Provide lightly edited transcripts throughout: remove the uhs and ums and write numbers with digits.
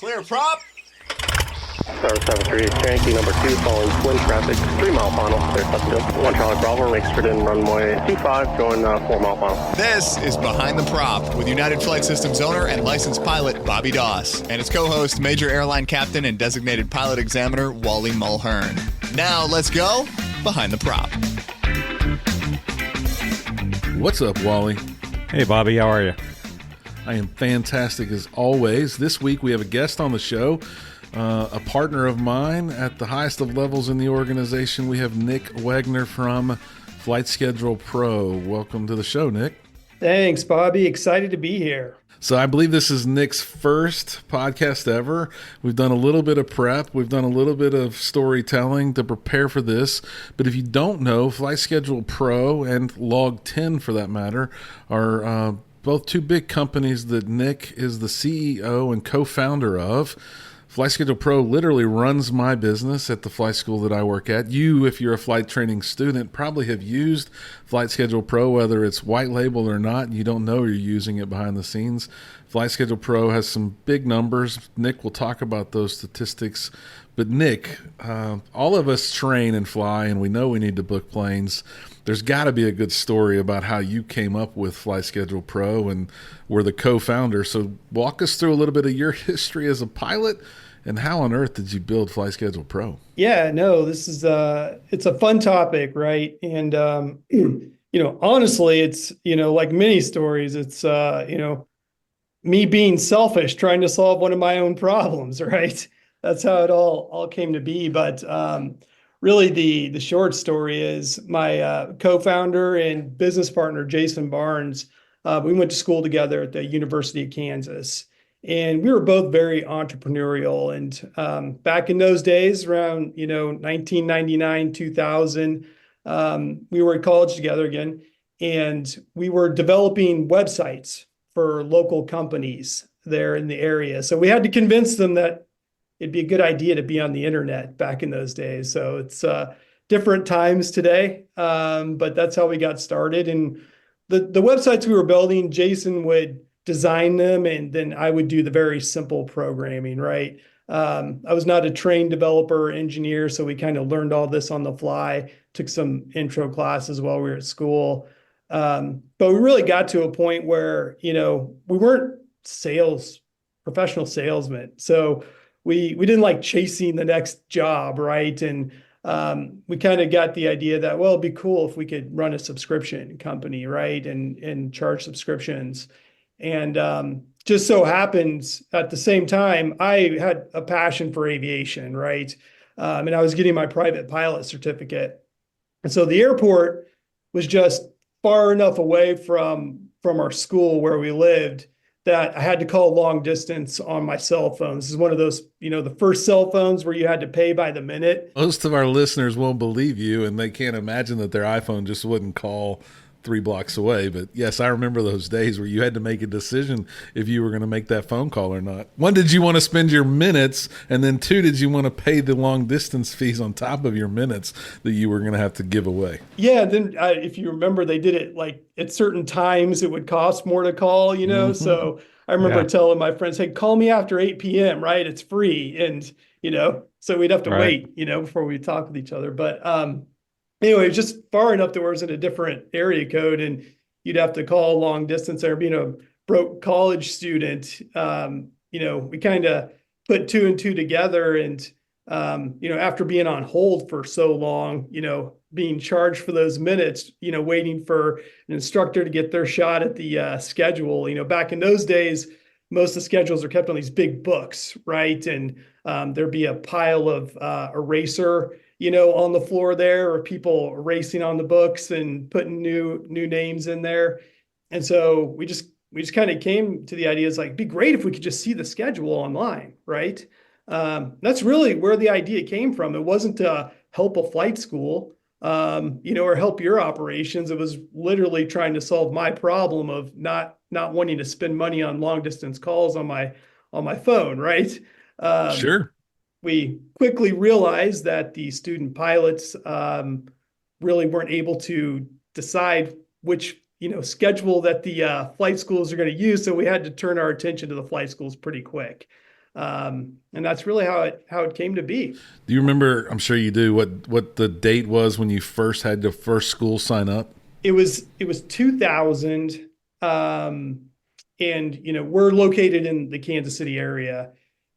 Clear prop. Star 73, Yankee number 2, following twin traffic, 3 mile final, clear subject, 1 Charlie Bravo, exit in runway 25, going 4 mile final. This is Behind the Prop with United Flight Systems owner and licensed pilot Bobby Doss and his co-host, Major Airline Captain and designated pilot examiner Wally Mulhern. Now let's go Behind the Prop. What's up, Wally? Hey, Bobby, how are you? I am fantastic as always. This week we have a guest on the show, a partner of mine at the highest of levels in the organization. We have Nick Wegner from Flight Schedule Pro. Welcome to the show, Nick. Thanks, Bobby. Excited to be here. So I believe this is Nick's first podcast ever. We've done a little bit of prep. We've done a little bit of storytelling to prepare for this. But if you don't know, Flight Schedule Pro and LogTen, for that matter, are both two big companies that Nick is the CEO and co-founder of. Flight Schedule Pro literally runs my business at the flight school that I work at. You, if you're a flight training student, probably have used Flight Schedule Pro, whether it's white label or not. You don't know you're using it behind the scenes. Flight Schedule Pro has some big numbers. Nick will talk about those statistics. But Nick, all of us train and fly, and we know we need to book planes. There's got to be a good story about how you came up with Flight Schedule Pro and were the co-founder. So walk us through a little bit of your history as a pilot and how on earth did you build Flight Schedule Pro? Yeah, no, this is it's a fun topic, right? And honestly, it's like many stories, it's me being selfish, trying to solve one of my own problems, right? That's how it all came to be. But really, the short story is my co-founder and business partner, Jason Barnes. We went to school together at the University of Kansas. And we were both very entrepreneurial. And back in those days, around 1999, 2000, we were at college together again, and we were developing websites for local companies there in the area. So we had to convince them that it'd be a good idea to be on the internet back in those days. So it's different times today, but that's how we got started. And the websites we were building, Jason would design them, and then I would do the very simple programming, right? I was not a trained developer engineer, so we kind of learned all this on the fly, took some intro classes while we were at school. But we really got to a point where, we weren't professional salesmen. So we didn't like chasing the next job, right? And we kind of got the idea that, well, it'd be cool if we could run a subscription company, right? And charge subscriptions. And just so happens at the same time, I had a passion for aviation, right? And I was getting my private pilot certificate. And so the airport was just far enough away from our school where we lived that I had to call long distance on my cell phone. This is one of those, the first cell phones where you had to pay by the minute. Most of our listeners won't believe you, and they can't imagine that their iPhone just wouldn't call 3 blocks away. But yes, I remember those days where you had to make a decision if you were going to make that phone call or not. One, did you want to spend your minutes? And then two, did you want to pay the long distance fees on top of your minutes that you were going to have to give away? Yeah. Then if you remember, they did it like at certain times it would cost more to call, So I remember telling my friends, hey, call me after 8 p.m., right? It's free. And, so we'd have to wait, before we talk with each other. But, anyway, it was just far enough that it was in a different area code, and you'd have to call long distance there. Being a broke college student, we kind of put two and two together. And, after being on hold for so long, being charged for those minutes, waiting for an instructor to get their shot at the schedule. Back in those days, most of the schedules are kept on these big books, right? And there'd be a pile of eraser on the floor there, or people erasing on the books and putting new names in there. And so we just kind of came to the idea, it's like, it'd be great if we could just see the schedule online, right? That's really where the idea came from. It wasn't to help a flight school, or help your operations. It was literally trying to solve my problem of not wanting to spend money on long distance calls on my phone, right? Sure. We quickly realized that the student pilots really weren't able to decide which schedule that the flight schools are going to use. So we had to turn our attention to the flight schools pretty quick. And that's really how it came to be. Do you remember, I'm sure you do, what the date was when you first had the first school sign up? It was 2000. And we're located in the Kansas City area.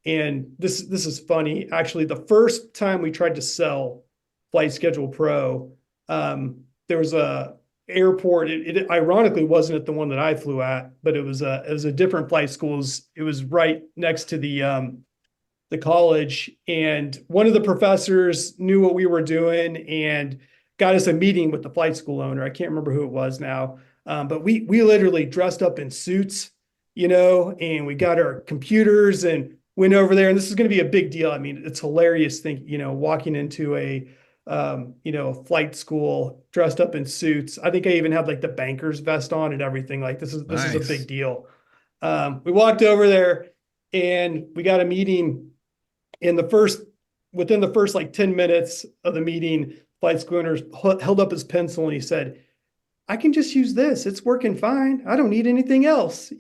And this is funny. Actually, the first time we tried to sell Flight Schedule Pro, there was a airport. It ironically wasn't at the one that I flew at, but it was a different flight school. It was right next to the college, and one of the professors knew what we were doing and got us a meeting with the flight school owner. I can't remember who it was now, but we literally dressed up in suits, and we got our computers and went over there. And this is going to be a big deal. I mean, it's hilarious walking into a flight school dressed up in suits. I think I even had like the banker's vest on and everything. Like this is a big deal. We walked over there and we got a meeting. Within the first like 10 minutes of the meeting, flight school owner held up his pencil and he said, "I can just use this. It's working fine. I don't need anything else."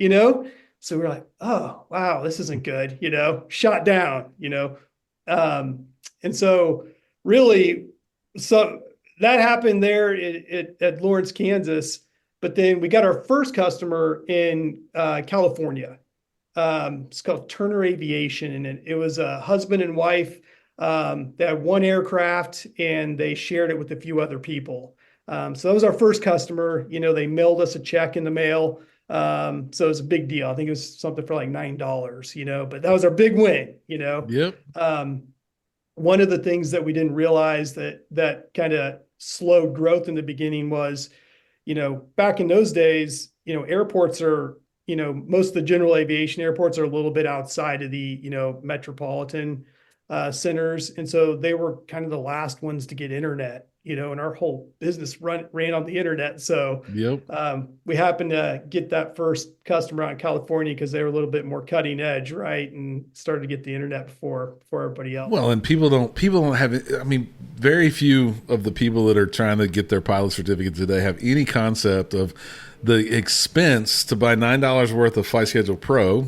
So we're like, "Oh, wow, this isn't good," shot down, and so really, so that happened there at Lawrence, Kansas. But then we got our first customer in California. It's called Turner Aviation, and it was a husband and wife. They had one aircraft, and they shared it with a few other people. So that was our first customer. They mailed us a check in the mail. So it was a big deal. I think it was something for like $9, but that was our big win. Yep. One of the things that we didn't realize that kind of slowed growth in the beginning was, back in those days, airports are, most of the general aviation airports are a little bit outside of the, metropolitan centers. And so they were kind of the last ones to get internet, and our whole business ran on the internet. So Yep. We happened to get that first customer out in California because they were a little bit more cutting edge, right? And started to get the internet before everybody else. Well, and people don't have it. I mean, very few of the people that are trying to get their pilot certificate today have any concept of the expense to buy $9 worth of Flight Schedule Pro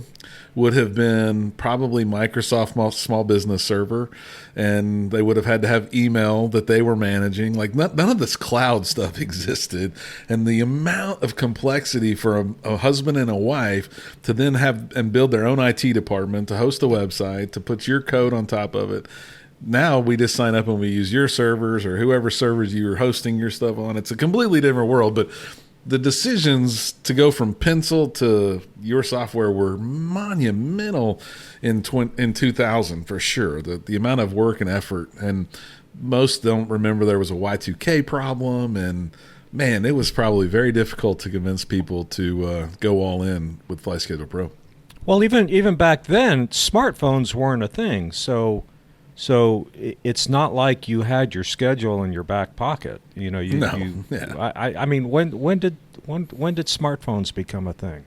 would have been probably Microsoft small business server, and they would have had to have email that they were managing. Like none of this cloud stuff existed, and the amount of complexity for a husband and a wife to then have and build their own IT department, to host a website, to put your code on top of it. Now we just sign up and we use your servers or whoever servers you're hosting your stuff on. It's a completely different world, but the decisions to go from pencil to your software were monumental in 2000 for sure. The amount of work and effort, and most don't remember there was a Y2K problem, and man, it was probably very difficult to convince people to go all in with Flight Schedule Pro. Well, even back then, smartphones weren't a thing, so it's not like you had your schedule in your back pocket. I mean, when did smartphones become a thing?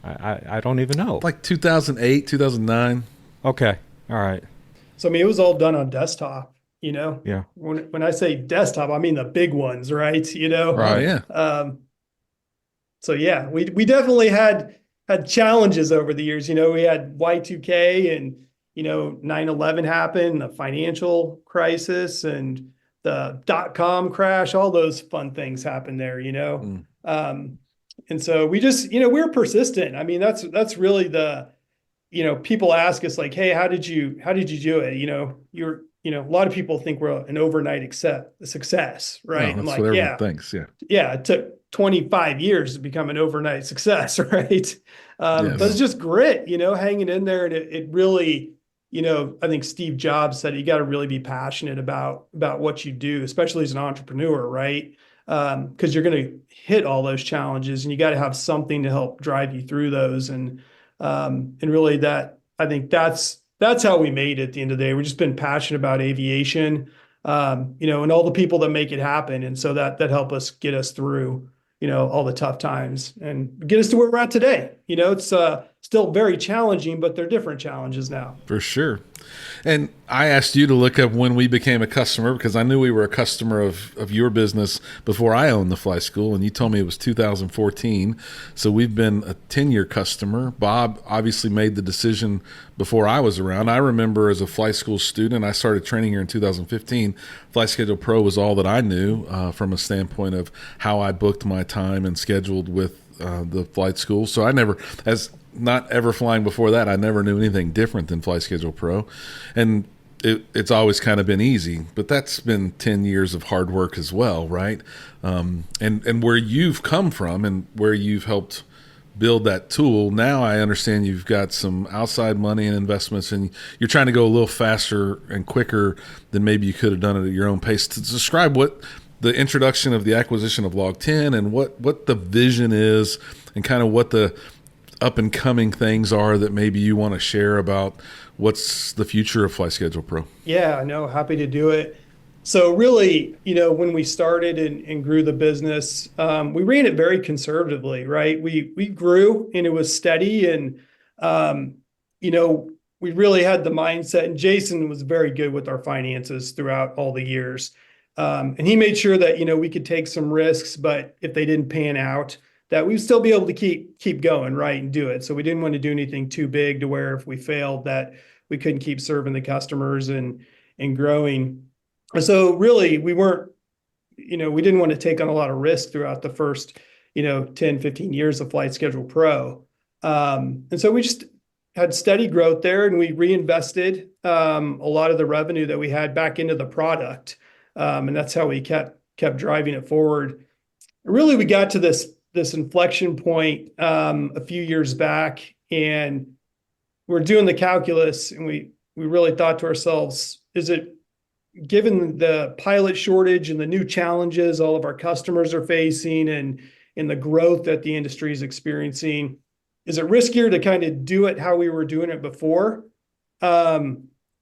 I don't even know. Like 2008, 2009. Okay, all right. So I mean, it was all done on desktop. Yeah. When I say desktop, I mean the big ones, right? Right. Yeah. So yeah, we definitely had challenges over the years. We had Y2K and 9/11 happened, the financial crisis, and the .com crash. All those fun things happened there, and so we just, we're persistent. I mean, that's really the, people ask us like, "Hey, how did you do it?" A lot of people think we're an overnight success, right? No, I'm that's like, what yeah, everyone thinks. Yeah. Yeah, it took 25 years to become an overnight success, right? Yes. But it's just grit, hanging in there, and it really. I think Steve Jobs said you got to really be passionate about what you do, especially as an entrepreneur, right? Because you're going to hit all those challenges, and you got to have something to help drive you through those. And really, I think that's how we made it. At the end of the day, we've just been passionate about aviation, and all the people that make it happen, and so that help us get us through, all the tough times and get us to where we're at today. It's still very challenging, but they're different challenges now. For sure. And I asked you to look up when we became a customer because I knew we were a customer of your business before I owned the flight school, and you told me it was 2014. So we've been a 10-year customer. Bob obviously made the decision before I was around. I remember as a flight school student, I started training here in 2015. Flight Schedule Pro was all that I knew from a standpoint of how I booked my time and scheduled with the flight school. So I never, as not ever flying before that, I never knew anything different than Flight Schedule Pro. And it's always kind of been easy, but that's been 10 years of hard work as well, right? And where you've come from and where you've helped build that tool, now I understand you've got some outside money and investments, and you're trying to go a little faster and quicker than maybe you could have done it at your own pace. To describe what the introduction of the acquisition of LogTen and what the vision is and kind of what the up and coming things are that maybe you want to share about what's the future of Flight Schedule Pro. Yeah, no, happy to do it. So really, when we started and grew the business, we ran it very conservatively, right? We grew and it was steady, and we really had the mindset, and Jason was very good with our finances throughout all the years. And he made sure that, we could take some risks, but if they didn't pan out, that we'd still be able to keep going, right, and do it. So we didn't want to do anything too big to where if we failed that we couldn't keep serving the customers and growing. So really we weren't, we didn't want to take on a lot of risk throughout the first, 10, 15 years of Flight Schedule Pro. And so we just had steady growth there, and we reinvested a lot of the revenue that we had back into the product. And that's how we kept driving it forward. Really, we got to this inflection point a few years back, and we're doing the calculus, and we really thought to ourselves, is it, given the pilot shortage and the new challenges all of our customers are facing and the growth that the industry is experiencing, is it riskier to kind of do it how we were doing it before?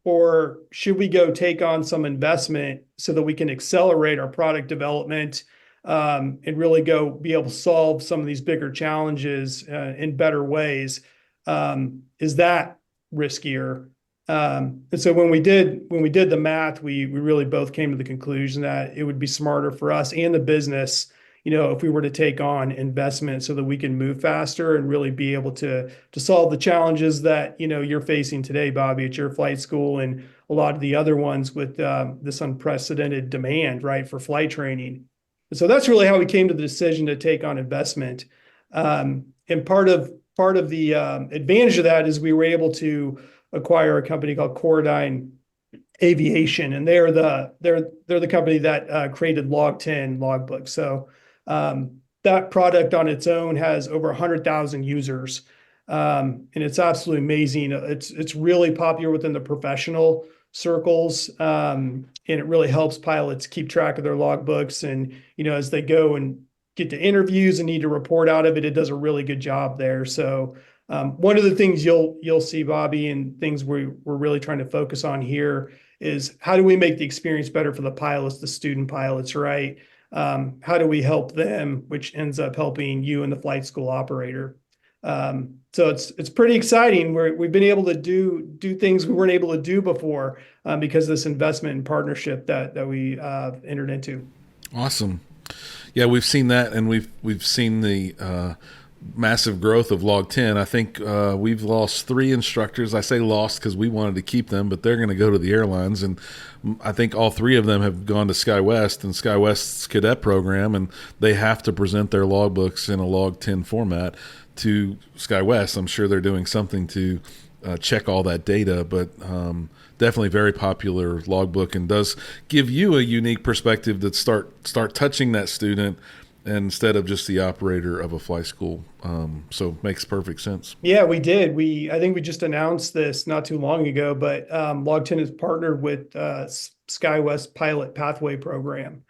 Or should we go take on some investment so that we can accelerate our product development and really go be able to solve some of these bigger challenges in better ways? Is that riskier? And so when we did the math, we really both came to the conclusion that it would be smarter for us and the business, if we were to take on investment so that we can move faster and really be able to solve the challenges that, you're facing today, Bobby, at your flight school and a lot of the other ones with this unprecedented demand, right, for flight training. And so that's really how we came to the decision to take on investment. And part of the advantage of that is we were able to acquire a company called Corodyne Aviation, and they're the company that created LogTen logbook. So that product on its own has over 100,000 users, and it's absolutely amazing. It's really popular within the professional circles, and it really helps pilots keep track of their logbooks. And as they go and get to interviews and need to report out of it, it does a really good job there. So one of the things you'll see, Bobby, and things we're really trying to focus on here is how do we make the experience better for the pilots, the student pilots, right? How do we help them, which ends up helping you and the flight school operator? So it's pretty exciting. We've been able to do things we weren't able to do before because of this investment and partnership that we entered into. Awesome. Yeah, we've seen that, and we've seen the massive growth of LogTen. I think we've lost 3 instructors. I say lost because we wanted to keep them, but they're going to go to the airlines, and I think all 3 of them have gone to SkyWest and SkyWest's cadet program, and they have to present their logbooks in a LogTen format to SkyWest. I'm sure they're doing something to check all that data, but definitely very popular logbook, and does give you a unique perspective to start touching that student instead of just the operator of a flight school. So makes perfect sense. Yeah, we did. I think we just announced this not too long ago, but LogTen has partnered with SkyWest Pilot Pathway Program.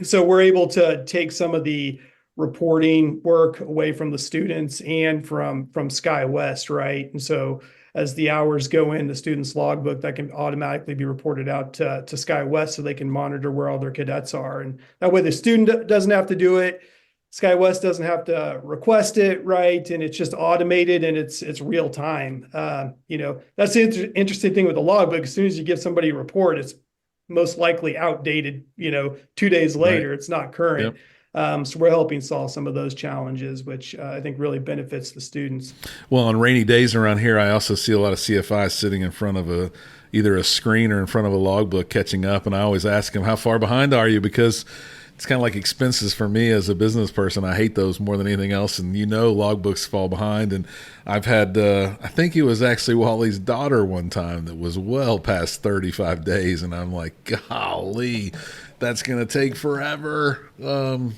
So we're able to take some of the reporting work away from the students and from SkyWest, right? And so as the hours go in the student's logbook, that can automatically be reported out to SkyWest so they can monitor where all their cadets are. And that way the student doesn't have to do it. SkyWest doesn't have to request it, right? And it's just automated and it's real time. That's the interesting thing with the logbook. As soon as you give somebody a report, it's most likely outdated, 2 days later, right. It's not current. Yep. So we're helping solve some of those challenges, which I think really benefits the students. Well, on rainy days around here, I also see a lot of CFIs sitting in front of either a screen or in front of a logbook catching up. And I always ask them, how far behind are you? Because it's kind of like expenses for me as a business person. I hate those more than anything else. And logbooks fall behind. And I've had, I think it was actually Wally's daughter one time that was well past 35 days. And I'm like, golly, that's going to take forever.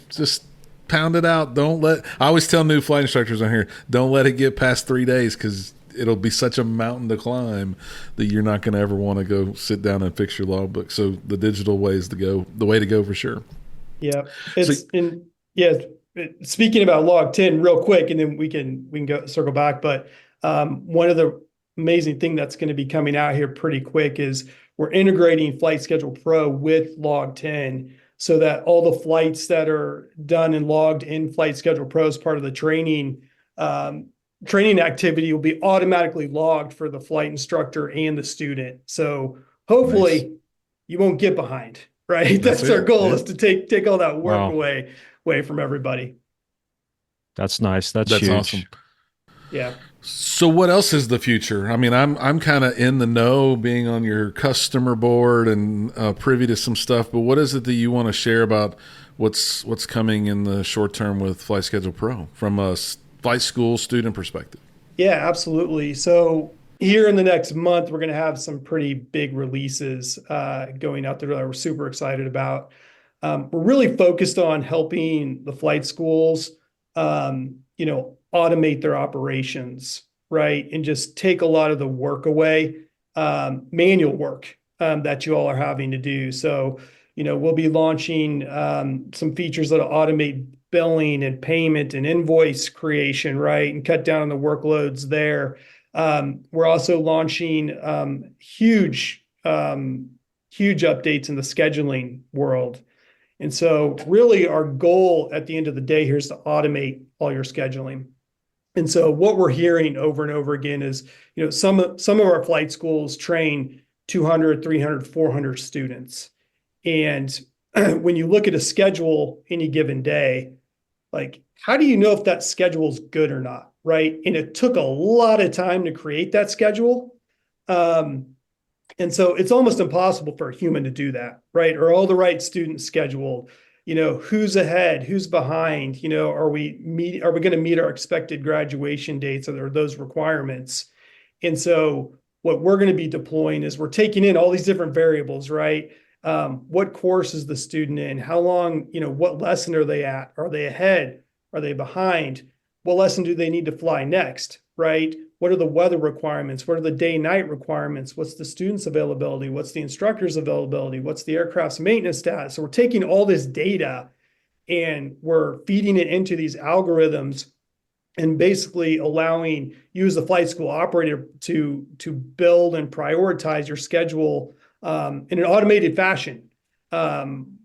Just pound it out. I always tell new flight instructors on here, don't let it get past 3 days, because it'll be such a mountain to climb that you're not going to ever want to go sit down and fix your logbook. So the digital way is the way to go for sure. Yeah. Speaking about LogTen real quick, and then we can go circle back. But one of the amazing thing that's going to be coming out here pretty quick is we're integrating Flight Schedule Pro with LogTen, so that all the flights that are done and logged in Flight Schedule Pro as part of the training activity will be automatically logged for the flight instructor and the student. So hopefully you won't get behind. Right. That's our goal, is to take all that work away from everybody. That's nice. That's huge. Awesome. Yeah. So what else is the future? I mean, I'm kind of in the know, being on your customer board and privy to some stuff, but what is it that you want to share about what's coming in the short term with Flight Schedule Pro from a flight school student perspective? Yeah, absolutely. So here in the next month, we're going to have some pretty big releases going out there that we're super excited about. We're really focused on helping the flight schools, automate their operations, right? And just take a lot of the work away, manual work that you all are having to do. So, we'll be launching some features that'll automate billing and payment and invoice creation, right? And cut down on the workloads there. We're also launching huge updates in the scheduling world. And so really our goal at the end of the day here is to automate all your scheduling. And so what we're hearing over and over again is, some of our flight schools train 200, 300, 400 students. And when you look at a schedule any given day, like, how do you know if that schedule is good or not? Right. And it took a lot of time to create that schedule. And so it's almost impossible for a human to do that. Right. Are all the right students scheduled? Who's ahead, who's behind? Are we going to meet our expected graduation dates? Are there those requirements? And so what we're going to be deploying is we're taking in all these different variables, right? What course is the student in? How long, what lesson are they at? Are they ahead? Are they behind? What lesson do they need to fly next, right? What are the weather requirements? What are the day-night requirements? What's the student's availability? What's the instructor's availability? What's the aircraft's maintenance status? So we're taking all this data and we're feeding it into these algorithms and basically allowing you as the flight school operator to build and prioritize your schedule in an automated fashion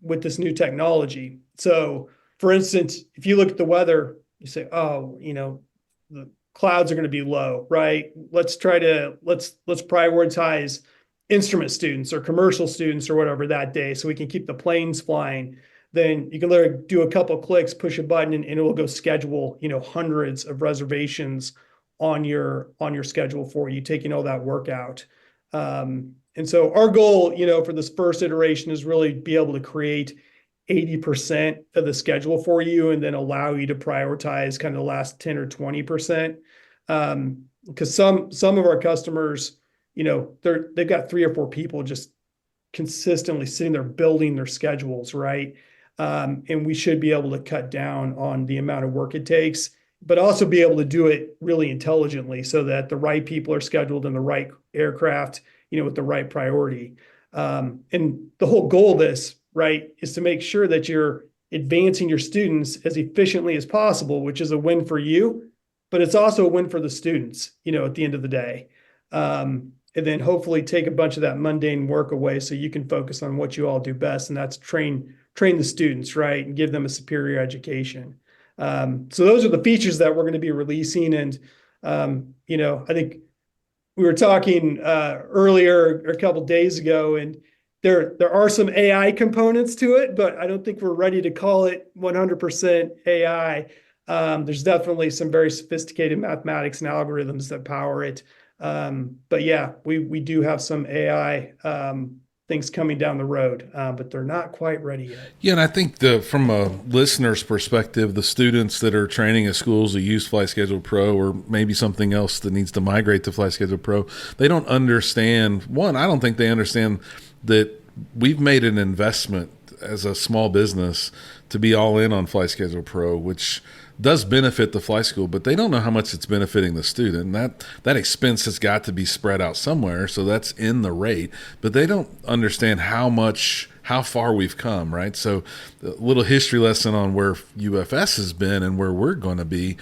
with this new technology. So, for instance, if you look at the weather, you say, the clouds are going to be low, right? Let's prioritize instrument students or commercial students or whatever that day, so we can keep the planes flying. Then you can literally do a couple of clicks, push a button, and it will go schedule, hundreds of reservations on your schedule for you, taking all that work out. And so our goal, for this first iteration is really be able to create 80% of the schedule for you and then allow you to prioritize kind of the last 10 or 20%. Because some of our customers, they've got 3 or 4 people just consistently sitting there building their schedules, right? And we should be able to cut down on the amount of work it takes, but also be able to do it really intelligently so that the right people are scheduled in the right aircraft, with the right priority. And the whole goal of this, right, is to make sure that you're advancing your students as efficiently as possible, which is a win for you, but it's also a win for the students, at the end of the day. And then hopefully take a bunch of that mundane work away so you can focus on what you all do best, and that's train the students, right, and give them a superior education. So those are the features that we're going to be releasing. And, I think we were talking earlier a couple of days ago, and there are some AI components to it, but I don't think we're ready to call it 100% AI. There's definitely some very sophisticated mathematics and algorithms that power it. But yeah, we do have some AI things coming down the road, but they're not quite ready yet. Yeah, and I think from a listener's perspective, the students that are training at schools that use Flight Schedule Pro, or maybe something else that needs to migrate to Flight Schedule Pro, they don't understand. One, I don't think they understand that we've made an investment as a small business to be all in on Flight Schedule Pro, which does benefit the flight school, but they don't know how much it's benefiting the student. That expense has got to be spread out somewhere, so that's in the rate. But they don't understand how far we've come, right? So a little history lesson on where UFS has been and where we're going to be.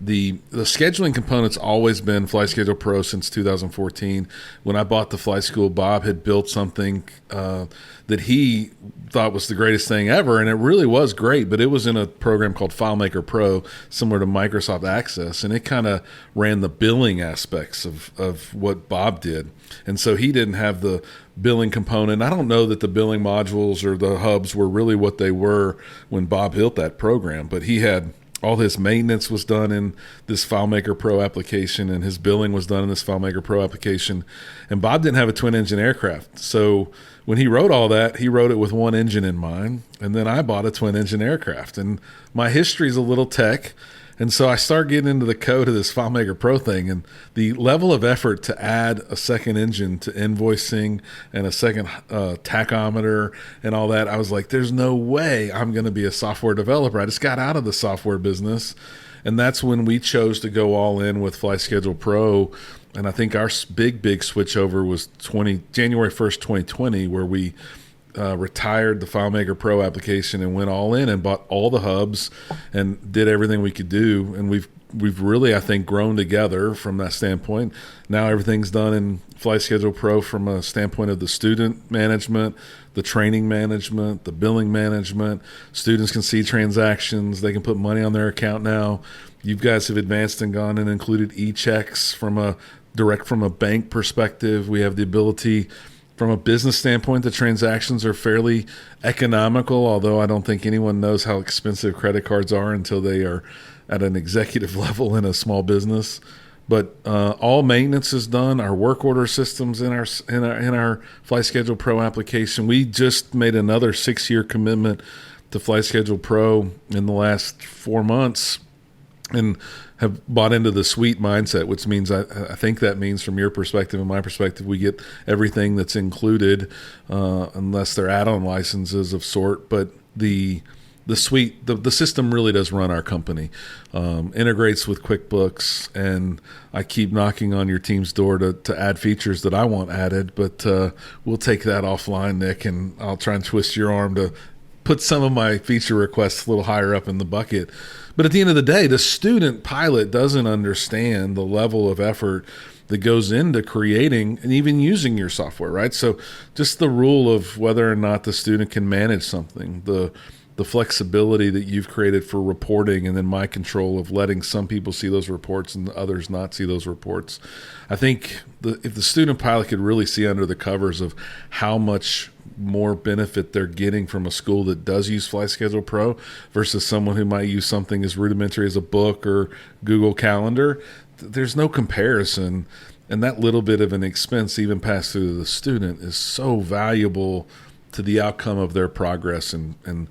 The scheduling component's always been Flight Schedule Pro since 2014. When I bought the flight school, Bob had built something that he thought was the greatest thing ever, and it really was great, but it was in a program called FileMaker Pro, similar to Microsoft Access, and it kind of ran the billing aspects of what Bob did. And so he didn't have the billing component. I don't know that the billing modules or the hubs were really what they were when Bob built that program, but he had all his maintenance was done in this FileMaker Pro application, and his billing was done in this FileMaker Pro application. And Bob didn't have a twin-engine aircraft. So when he wrote all that, he wrote it with one engine in mind. And then I bought a twin-engine aircraft. And my history is a little tech. And so I start getting into the code of this FileMaker Pro thing, and the level of effort to add a second engine to invoicing and a second tachometer and all that, I was like, there's no way I'm going to be a software developer. I just got out of the software business, and that's when we chose to go all in with Flight Schedule Pro. And I think our big switch over was January 1st, 2020, where we retired the FileMaker Pro application and went all in and bought all the hubs and did everything we could do. And we've really, I think, grown together from that standpoint. Now everything's done in Flight Schedule Pro from a standpoint of the student management, the training management, the billing management. Students can see transactions. They can put money on their account now. You guys have advanced and gone and included e-checks from a bank perspective. We have the ability. From a business standpoint, the transactions are fairly economical, although I don't think anyone knows how expensive credit cards are until they are at an executive level in a small business. But all maintenance is done. Our work order systems in our Flight Schedule Pro application. We just made another 6-year commitment to Flight Schedule Pro in the last 4 months, and have bought into the suite mindset, which means I think that means from your perspective and my perspective, we get everything that's included, unless they're add-on licenses of sort. But the suite, the system really does run our company, integrates with QuickBooks, and I keep knocking on your team's door to add features that I want added, but we'll take that offline, Nick, and I'll try and twist your arm to put some of my feature requests a little higher up in the bucket. But at the end of the day, the student pilot doesn't understand the level of effort that goes into creating and even using your software, right? So just the rule of whether or not the student can manage something, the flexibility that you've created for reporting, and then my control of letting some people see those reports and others not see those reports. I think if the student pilot could really see under the covers of how much more benefit they're getting from a school that does use Flight Schedule Pro versus someone who might use something as rudimentary as a book or Google Calendar, there's no comparison. And that little bit of an expense, even passed through to the student, is so valuable to the outcome of their progress. And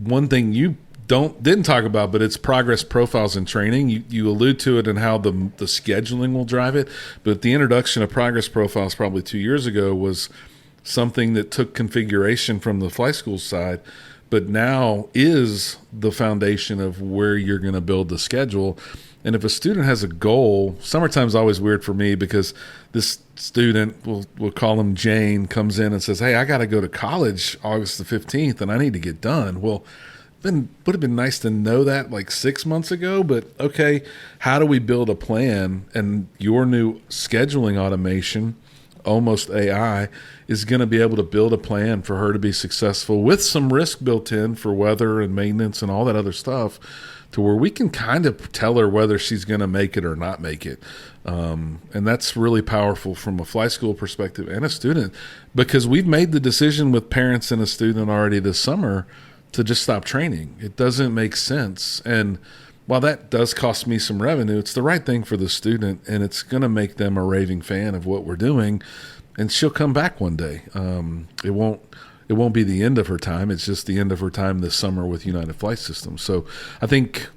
one thing you didn't talk about, but it's progress profiles and training. You allude to it and how the scheduling will drive it. But the introduction of progress profiles probably 2 years ago was something that took configuration from the flight school side, but now is the foundation of where you're going to build the schedule. And if a student has a goal, summertime's always weird for me because this student, we'll call him Jane, comes in and says, hey, I got to go to college August the 15th and I need to get done. Well, would have been nice to know that like 6 months ago, but okay, how do we build a plan? And your new scheduling automation, almost AI, is going to be able to build a plan for her to be successful with some risk built in for weather and maintenance and all that other stuff, to where we can kind of tell her whether she's going to make it or not make it. And that's really powerful from a flight school perspective and a student, because we've made the decision with parents and a student already this summer to just stop training. It doesn't make sense. And while that does cost me some revenue, it's the right thing for the student, and it's going to make them a raving fan of what we're doing. And she'll come back one day. It won't be the end of her time. It's just the end of her time this summer with United Flight Systems. So I think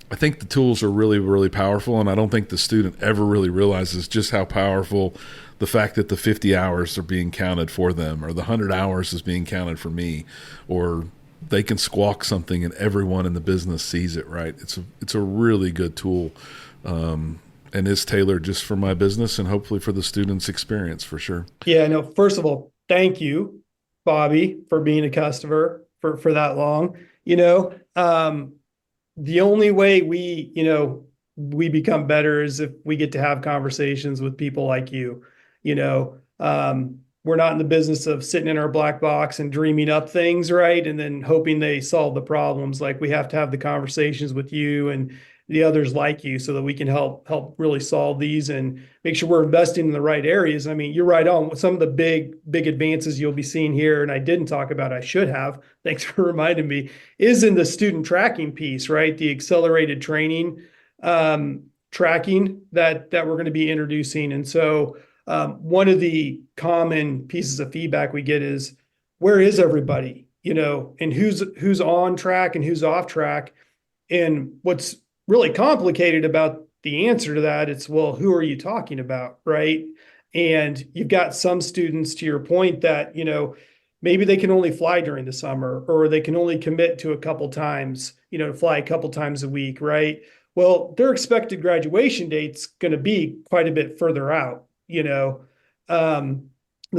the tools are really, really powerful, and I don't think the student ever really realizes just how powerful the fact that the 50 hours are being counted for them, or the 100 hours is being counted for me, or they can squawk something and everyone in the business sees it, right? It's a really good tool, and is tailored just for my business and hopefully for the student's experience, for sure. Yeah, no, first of all, thank you, Bobby, for being a customer for that long. The only way we become better is if we get to have conversations with people like you. We're not in the business of sitting in our black box and dreaming up things, right? And then hoping they solve the problems. Like, we have to have the conversations with you and the others like you so that we can help really solve these and make sure we're investing in the right areas. I mean, you're right on. Some of the big advances you'll be seeing here, and I didn't talk about, I should have, thanks for reminding me, is in the student tracking piece, right? The accelerated training tracking that we're going to be introducing. And so one of the common pieces of feedback we get is, where is everybody, and who's on track and who's off track. And what's really complicated about the answer to that, it's, well, who are you talking about, right? And you've got some students, to your point, that, maybe they can only fly during the summer, or they can only commit to a couple times, to fly a couple times a week, right? Well, their expected graduation date's going to be quite a bit further out, than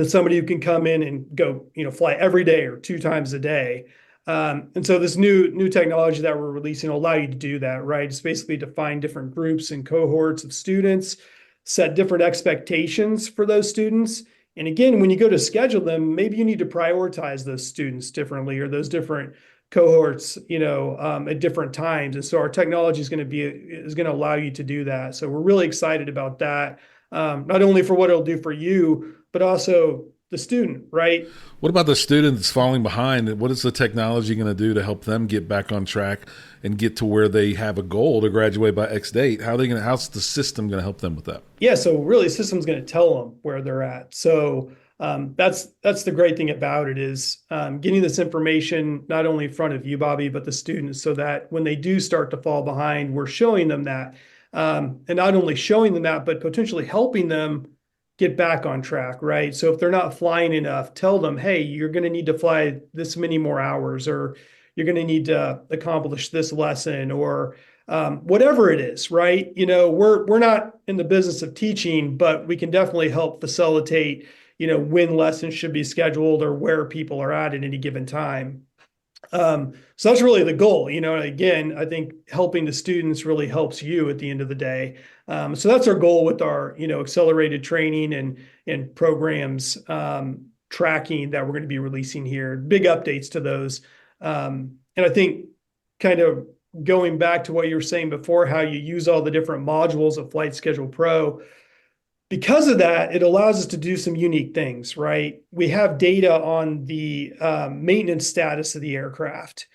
somebody who can come in and go, fly every day or 2 times a day. And so this new technology that we're releasing will allow you to do that, right? It's basically define different groups and cohorts of students, set different expectations for those students. And again, when you go to schedule them, maybe you need to prioritize those students differently, or those different cohorts, at different times. And so our technology is going to allow you to do that. So we're really excited about that, not only for what it'll do for you, but also the student, right? What about the student that's falling behind? What is the technology going to do to help them get back on track and get to where they have a goal to graduate by X date? How's the system going to help them with that? Yeah, so really, the system's going to tell them where they're at. So that's the great thing about it, is getting this information not only in front of you, Bobby, but the students, so that when they do start to fall behind, we're showing them that, and not only showing them that, but potentially helping them get back on track, right? So if they're not flying enough, tell them, hey, you're going to need to fly this many more hours, or you're going to need to accomplish this lesson, or whatever it is, right? We're not in the business of teaching, but we can definitely help facilitate, when lessons should be scheduled or where people are at any given time. So that's really the goal. Again, I think helping the students really helps you at the end of the day. So that's our goal with our, accelerated training and programs, tracking that we're going to be releasing here. Big updates to those. And I think, kind of going back to what you were saying before, how you use all the different modules of Flight Schedule Pro, because of that, it allows us to do some unique things, right? We have data on the maintenance status of the aircraft.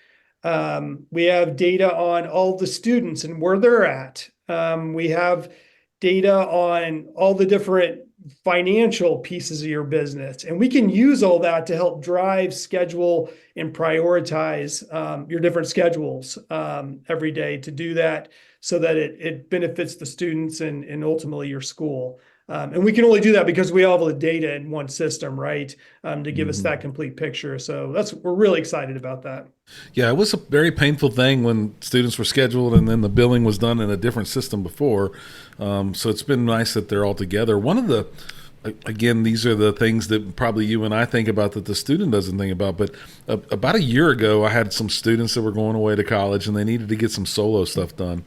We have data on all the students and where they're at. We have data on all the different financial pieces of your business. And we can use all that to help drive, schedule, and prioritize your different schedules every day, to do that so that it benefits the students and ultimately your school. And we can only do that because we all have the data in one system, right? To give us that complete picture. So we're really excited about that. Yeah, it was a very painful thing when students were scheduled and then the billing was done in a different system before. So it's been nice that they're all together. Again, these are the things that probably you and I think about that the student doesn't think about. But about a year ago, I had some students that were going away to college and they needed to get some solo stuff done.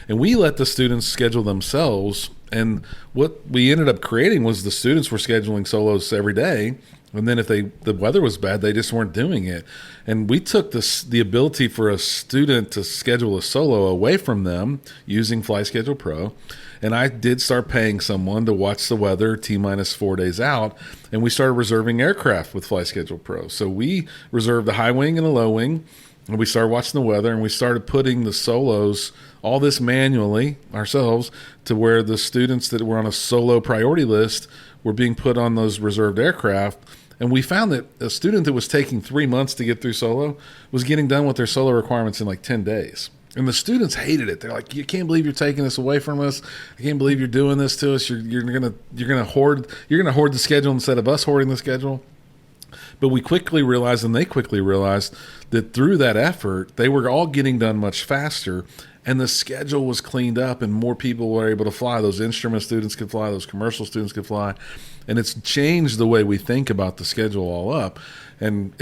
And we let the students schedule themselves. And what we ended up creating was the students were scheduling solos every day. And then if the weather was bad, they just weren't doing it. And we took the ability for a student to schedule a solo away from them using Flight Schedule Pro. And I did start paying someone to watch the weather T-minus 4 days out. And we started reserving aircraft with Flight Schedule Pro. So we reserved a high wing and a low wing. And we started watching the weather, and we started putting the solos, all this manually ourselves, to where the students that were on a solo priority list were being put on those reserved aircraft. And we found that a student that was taking 3 months to get through solo was getting done with their solo requirements in like 10 days. And the students hated it. They're like, "You can't believe you're taking this away from us. I can't believe you're doing this to us. You're gonna hoard the schedule instead of us hoarding the schedule." But we quickly realized, and they quickly realized, that through that effort, they were all getting done much faster, and the schedule was cleaned up, and more people were able to fly. Those instrument students could fly, those commercial students could fly, and it's changed the way we think about the schedule all up. And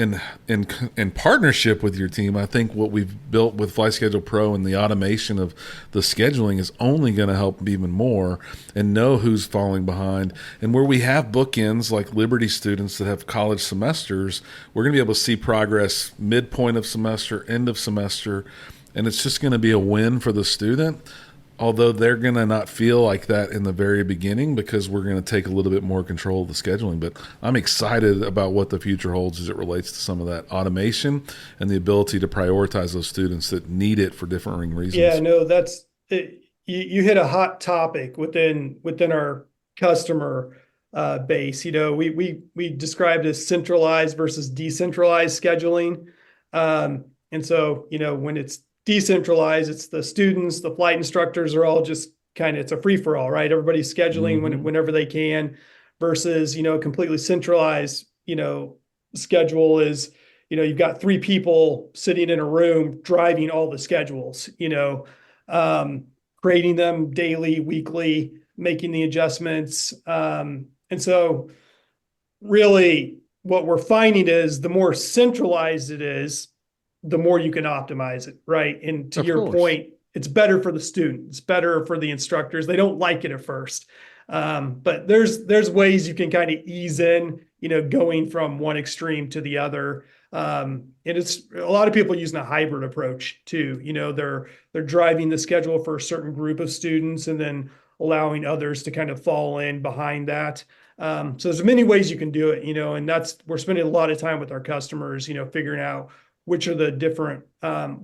in partnership with your team, I think what we've built with Flight Schedule Pro and the automation of the scheduling is only going to help even more, and know who's falling behind. And where we have bookends like Liberty students that have college semesters, we're going to be able to see progress midpoint of semester, end of semester, and it's just going to be a win for the student. Although they're going to not feel like that in the very beginning, because we're going to take a little bit more control of the scheduling. But I'm excited about what the future holds as it relates to some of that automation and the ability to prioritize those students that need it for differing reasons. Yeah, no, that's it. You hit a hot topic within our customer base. We described as centralized versus decentralized scheduling. And so, when it's decentralized, it's the students, the flight instructors are all just it's a free for all, right? Everybody's scheduling whenever they can, versus, completely centralized, schedule is, you've got 3 people sitting in a room driving all the schedules, creating them daily, weekly, making the adjustments. And so really what we're finding is the more centralized it is, the more you can optimize it, right? And to your point, it's better for the student. It's better for the instructors. They don't like it at first. But there's ways you can kind of ease in, going from one extreme to the other. And it's a lot of people using a hybrid approach too. They're driving the schedule for a certain group of students and then allowing others to kind of fall in behind that. So there's many ways you can do it, and we're spending a lot of time with our customers, figuring out which are the different, how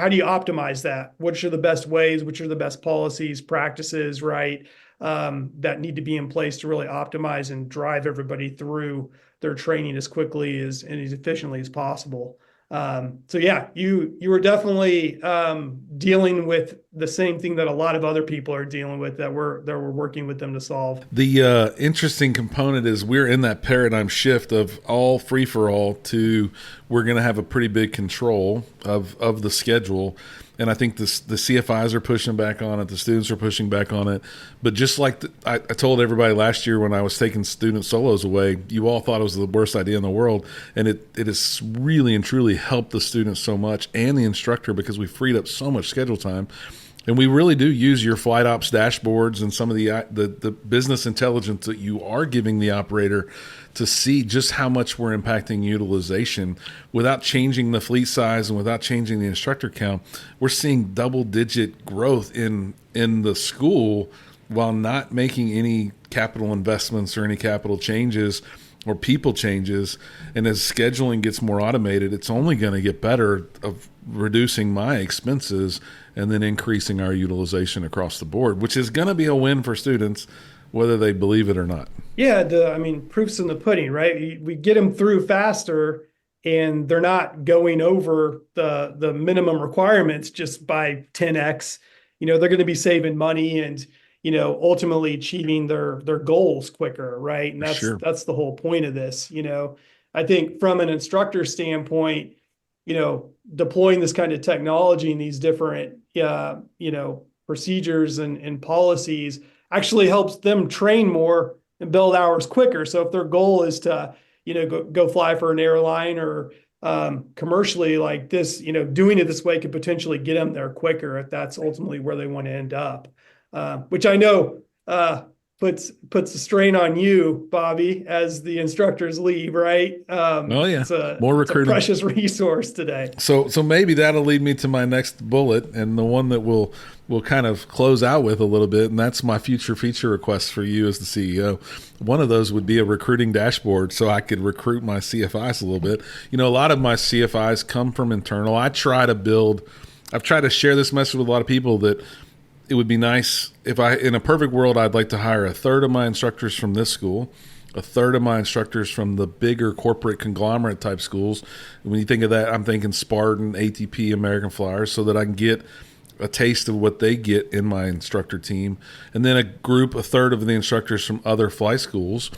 do you optimize that? Which are the best ways, which are the best policies, practices, right? That need to be in place to really optimize and drive everybody through their training as quickly and as efficiently as possible. So yeah, you were definitely dealing with the same thing that a lot of other people are dealing with that we're working with them to solve. The interesting component is we're in that paradigm shift of all free for all to we're going to have a pretty big control of the schedule. And I think the CFIs are pushing back on it. The students are pushing back on it. But just like I told everybody last year when I was taking student solos away, you all thought it was the worst idea in the world. And it has really and truly helped the students so much and the instructor, because we freed up so much schedule time. And we really do use your flight ops dashboards and some of the business intelligence that you are giving the operator to see just how much we're impacting utilization without changing the fleet size and without changing the instructor count. We're seeing double-digit growth in the school while not making any capital investments or any capital changes or people changes. And as scheduling gets more automated, it's only going to get better of reducing my expenses and then increasing our utilization across the board, which is going to be a win for students, whether they believe it or not. Yeah, proof's in the pudding, right? We get them through faster, and they're not going over the minimum requirements just by 10x. They're going to be saving money and ultimately achieving their goals quicker, right? And that's the whole point of this. I think from an instructor standpoint, deploying this kind of technology and these different procedures and policies actually helps them train more and build hours quicker. So if their goal is to, go fly for an airline or commercially like this, doing it this way could potentially get them there quicker if that's ultimately where they want to end up. Which I know puts a strain on you, Bobby, as the instructors leave, right? Oh yeah, more recruiting. It's a precious resource today. So maybe that'll lead me to my next bullet, and the one that we'll kind of close out with a little bit, and that's my future feature request for you as the CEO. One of those would be a recruiting dashboard, so I could recruit my CFIs a little bit. A lot of my CFIs come from internal. I've tried to share this message with a lot of people that it would be nice if in a perfect world, I'd like to hire a third of my instructors from this school, a third of my instructors from the bigger corporate conglomerate type schools. When you think of that, I'm thinking Spartan, ATP, American Flyers, so that I can get a taste of what they get in my instructor team. And then a third of the instructors from other fly schools.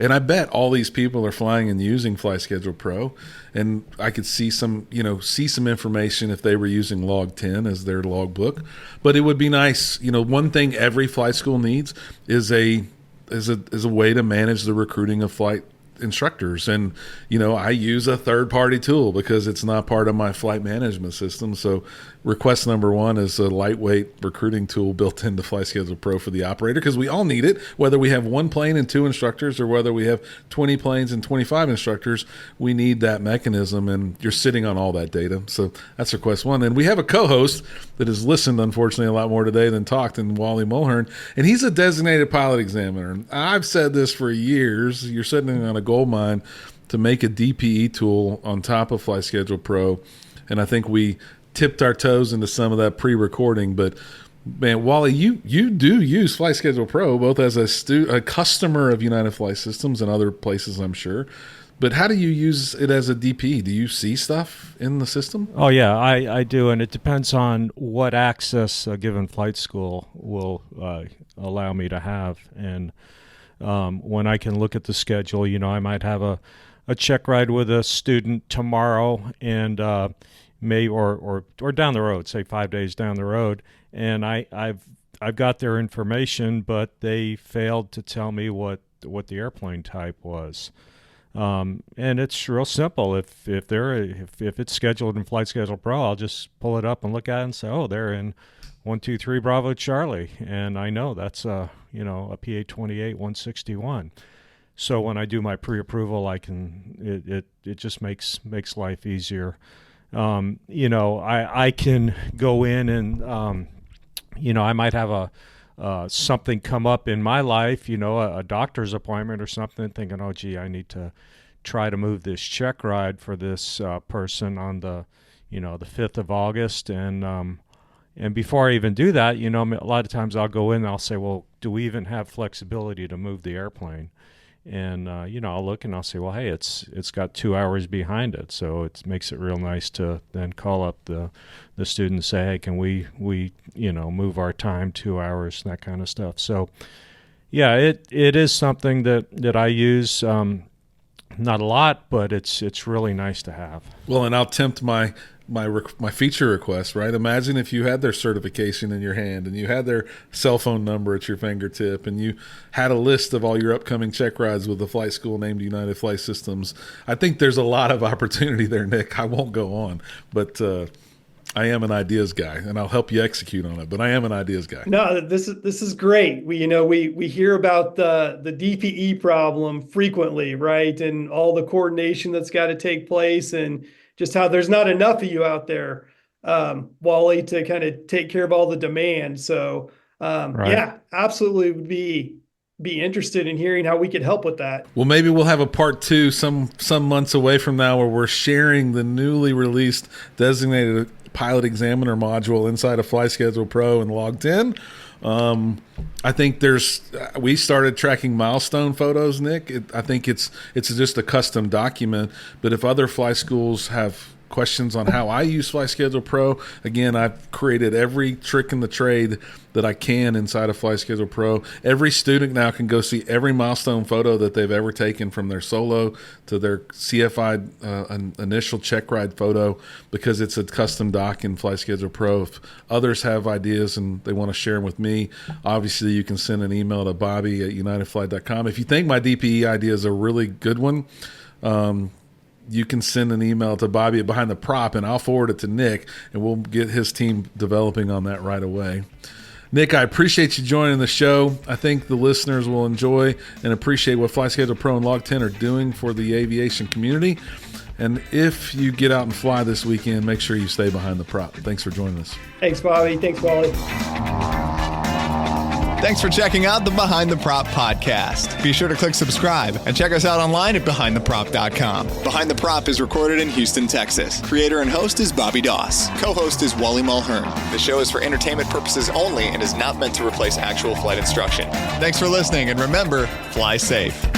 And I bet all these people are flying and using FlySchedule Pro, and I could see some information if they were using LogTen as their logbook. But it would be nice, one thing every flight school needs is a way to manage the recruiting of flight instructors. And I use a third-party tool because it's not part of my flight management system. So request number one is a lightweight recruiting tool built into FlySchedule Pro for the operator, because we all need it, whether we have one plane and 2 instructors or whether we have 20 planes and 25 instructors. We need that mechanism, and you're sitting on all that data. So that's request one. And we have a co-host that has listened, unfortunately, a lot more today than talked, and Wally Mulhern, and he's a designated pilot examiner. I've said this for years. You're sitting on a gold mine to make a DPE tool on top of FlySchedule Pro, and I think we tipped our toes into some of that pre-recording. But man, Wally, you do use FlySchedule Pro both as a customer of United Flight Systems and other places, I'm sure. But how do you use it as a DP? Do you see stuff in the system? Oh, yeah, I do, and it depends on what access a given flight school will allow me to have. And when I can look at the schedule, I might have a check ride with a student tomorrow, and or down the road, say 5 days down the road, and I've got their information, but they failed to tell me what the airplane type was. And it's real simple. If it's scheduled in FlightSchedule Pro, I'll just pull it up and look at it and say, oh, they're in 123 Bravo Charlie, and I know that's a PA-28 161. So when I do my pre-approval, it just makes life easier. I can go in and I might have something come up in my life, a doctor's appointment or something, thinking, oh, gee, I need to try to move this check ride for this person on the 5th of August. And before I even do that, a lot of times I'll go in and I'll say, well, do we even have flexibility to move the airplane? And, I'll look and I'll say, well, hey, it's got 2 hours behind it. So it makes it real nice to then call up the student and say, hey, can we move our time 2 hours, that kind of stuff. So, yeah, it is something that I use, not a lot, but it's really nice to have. Well, and I'll tempt my feature request, right? Imagine if you had their certification in your hand and you had their cell phone number at your fingertip and you had a list of all your upcoming check rides with a flight school named United Flight Systems. I think there's a lot of opportunity there, Nick. I won't go on, but I am an ideas guy, and I'll help you execute on it, but I am an ideas guy. No, this is great. We hear about the DPE problem frequently, right? And all the coordination that's got to take place, and just how there's not enough of you out there, Wally, to kind of take care of all the demand. So, right. Yeah, absolutely would be interested in hearing how we could help with that. Well, maybe we'll have a part 2 some months away from now where we're sharing the newly released designated pilot examiner module inside of FlySchedule Pro and LogTen. I think we started tracking milestone photos, Nick. I think it's just a custom document, but if other fly schools have questions on how I use FlySchedule Pro, again, I've created every trick in the trade that I can inside of FlySchedule Pro. Every student now can go see every milestone photo that they've ever taken, from their solo to their CFI initial check ride photo, because it's a custom doc in FlySchedule Pro. If others have ideas and they want to share them with me, obviously you can send an email to bobby@unitedflight.com. If you think my DPE idea is a really good one, you can send an email to Bobby at Behind the Prop, and I'll forward it to Nick, and we'll get his team developing on that right away. Nick, I appreciate you joining the show. I think the listeners will enjoy and appreciate what Flight Schedule Pro and LogTen are doing for the aviation community. And if you get out and fly this weekend, make sure you stay behind the prop. Thanks for joining us. Thanks, Bobby. Thanks, Wally. Thanks for checking out the Behind the Prop podcast. Be sure to click subscribe and check us out online at BehindTheProp.com. Behind the Prop is recorded in Houston, Texas. Creator and host is Bobby Doss. Co-host is Wally Mulhern. The show is for entertainment purposes only and is not meant to replace actual flight instruction. Thanks for listening, and remember, fly safe.